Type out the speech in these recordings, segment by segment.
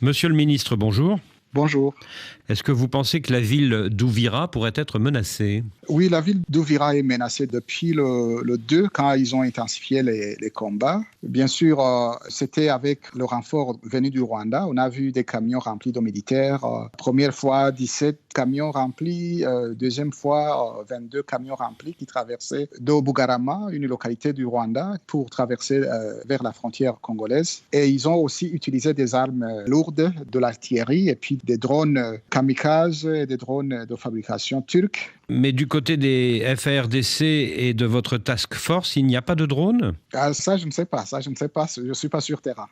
Monsieur le ministre, bonjour. Bonjour. Est-ce que vous pensez que la ville d'Uvira pourrait être menacée? Oui, la ville d'Uvira est menacée depuis le 2, quand ils ont intensifié les combats. Bien sûr, c'était avec le renfort venu du Rwanda. On a vu des camions remplis de militaires. Première fois, 17 camions remplis. Deuxième fois, 22 camions remplis qui traversaient de Bugarama, une localité du Rwanda, pour traverser vers la frontière congolaise. Et ils ont aussi utilisé des armes lourdes, de l'artillerie et puis des drones kamikazes et des drones de fabrication turque. Mais du côté des FARDC et de votre task force, il n'y a pas de drone? Ça, je ne sais pas. Je ne suis pas sur terrain.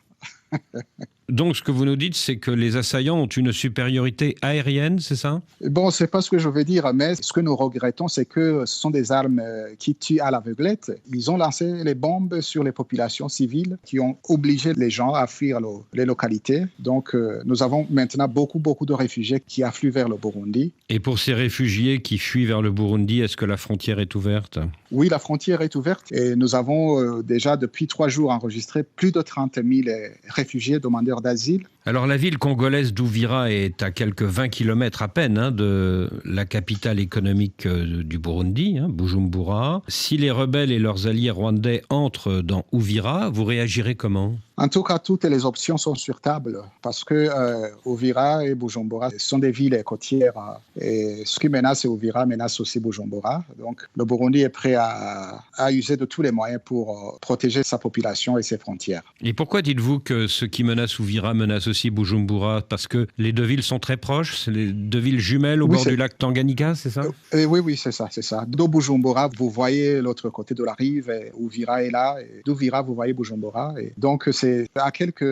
Donc, ce que vous nous dites, c'est que les assaillants ont une supériorité aérienne, c'est ça? Bon, c'est pas ce que je veux dire, mais ce que nous regrettons, c'est que ce sont des armes qui tuent à l'aveuglette. Ils ont lancé les bombes sur les populations civiles qui ont obligé les gens à fuir les localités. Donc, nous avons maintenant beaucoup de réfugiés qui affluent vers le Burundi. Et pour ces réfugiés qui fuient vers le Burundi, est-ce que la frontière est ouverte? Oui, la frontière est ouverte et nous avons déjà depuis 3 jours enregistré plus de 30 000 réfugiés demandeurs d'asile. Alors la ville congolaise d'Uvira est à quelques 20 km à peine de la capitale économique du Burundi, Bujumbura. Si les rebelles et leurs alliés rwandais entrent dans Uvira, vous réagirez comment? En tout cas, toutes les options sont sur table parce que Uvira et Bujumbura sont des villes côtières et ce qui menace Uvira menace aussi Bujumbura. Donc le Burundi est prêt à user de tous les moyens pour protéger sa population et ses frontières. Et pourquoi dites-vous que ce qui menace Uvira menace aussi Bujumbura? Parce que les deux villes sont très proches, c'est les deux villes jumelles au bord du lac Tanganyika, c'est ça? Oui, c'est ça. De Bujumbura, vous voyez l'autre côté de la rive, et Uvira est là, et d'Uvira, vous voyez Bujumbura. Et donc, c'est à quelques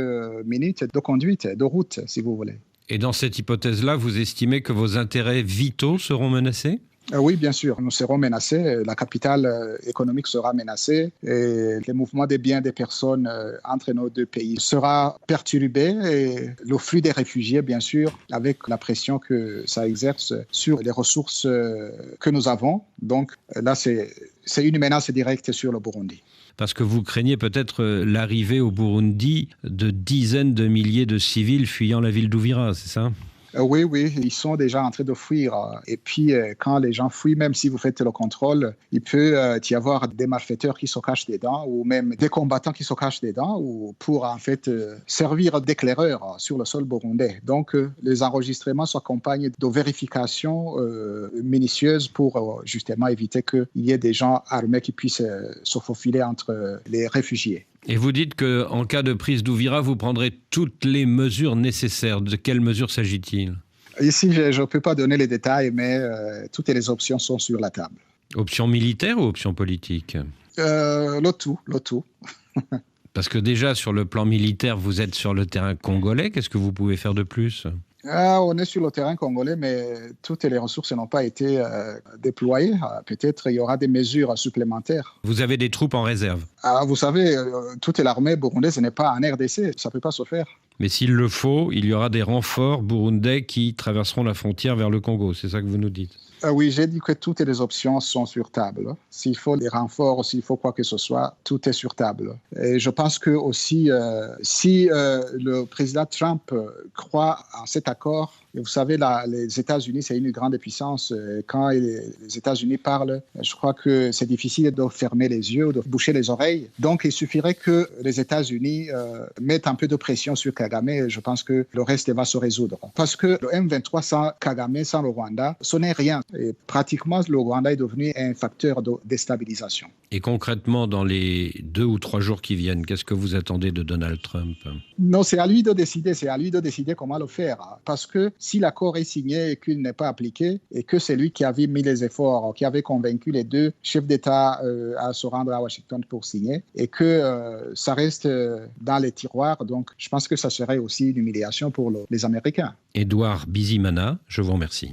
minutes de conduite, de route, si vous voulez. Et dans cette hypothèse-là, vous estimez que vos intérêts vitaux seront menacés? Oui, bien sûr, nous serons menacés. La capitale économique sera menacée et les mouvements des biens des personnes entre nos deux pays sera perturbé et le flux des réfugiés, bien sûr, avec la pression que ça exerce sur les ressources que nous avons. Donc là, c'est une menace directe sur le Burundi. Parce que vous craignez peut-être l'arrivée au Burundi de dizaines de milliers de civils fuyant la ville d'Uvira, c'est ça? Oui, ils sont déjà en train de fuir. Et puis, quand les gens fuient, même si vous faites le contrôle, il peut y avoir des malfaiteurs qui se cachent dedans ou même des combattants qui se cachent dedans ou pour en fait servir d'éclaireurs sur le sol burundais. Donc, les enregistrements s'accompagnent de vérifications minutieuses pour justement éviter qu'il y ait des gens armés qui puissent se faufiler entre les réfugiés. Et vous dites qu'en cas de prise d'Uvira, vous prendrez toutes les mesures nécessaires. De quelles mesures s'agit-il? Ici, je ne peux pas donner les détails, mais toutes les options sont sur la table. Option militaire ou option politique? Le tout. Parce que déjà, sur le plan militaire, vous êtes sur le terrain congolais. Qu'est-ce que vous pouvez faire de plus? On est sur le terrain congolais, mais toutes les ressources n'ont pas été déployées. Peut-être il y aura des mesures supplémentaires. Vous avez des troupes en réserve? Vous savez, toute l'armée burundaise n'est pas en RDC, ça ne peut pas se faire. Mais s'il le faut, il y aura des renforts burundais qui traverseront la frontière vers le Congo. C'est ça que vous nous dites? Oui, j'ai dit que toutes les options sont sur table. S'il faut des renforts, s'il faut quoi que ce soit, tout est sur table. Et je pense que aussi, si le président Trump croit en cet accord, et vous savez, les États-Unis, c'est une grande puissance. Quand les États-Unis parlent, je crois que c'est difficile de fermer les yeux ou de boucher les oreilles. Donc, il suffirait que les États-Unis mettent un peu de pression sur Kagame et je pense que le reste va se résoudre. Parce que le M23 sans Kagame, sans le Rwanda, ce n'est rien. Et pratiquement, le Rwanda est devenu un facteur de déstabilisation. Et concrètement, dans les 2 ou 3 jours qui viennent, qu'est-ce que vous attendez de Donald Trump? Non, c'est à lui de décider comment le faire. Parce que si l'accord est signé et qu'il n'est pas appliqué, et que c'est lui qui avait mis les efforts, qui avait convaincu les deux chefs d'État à se rendre à Washington pour signer, et que ça reste dans les tiroirs, donc je pense que ça serait aussi une humiliation pour les Américains. Édouard Bizimana, je vous remercie.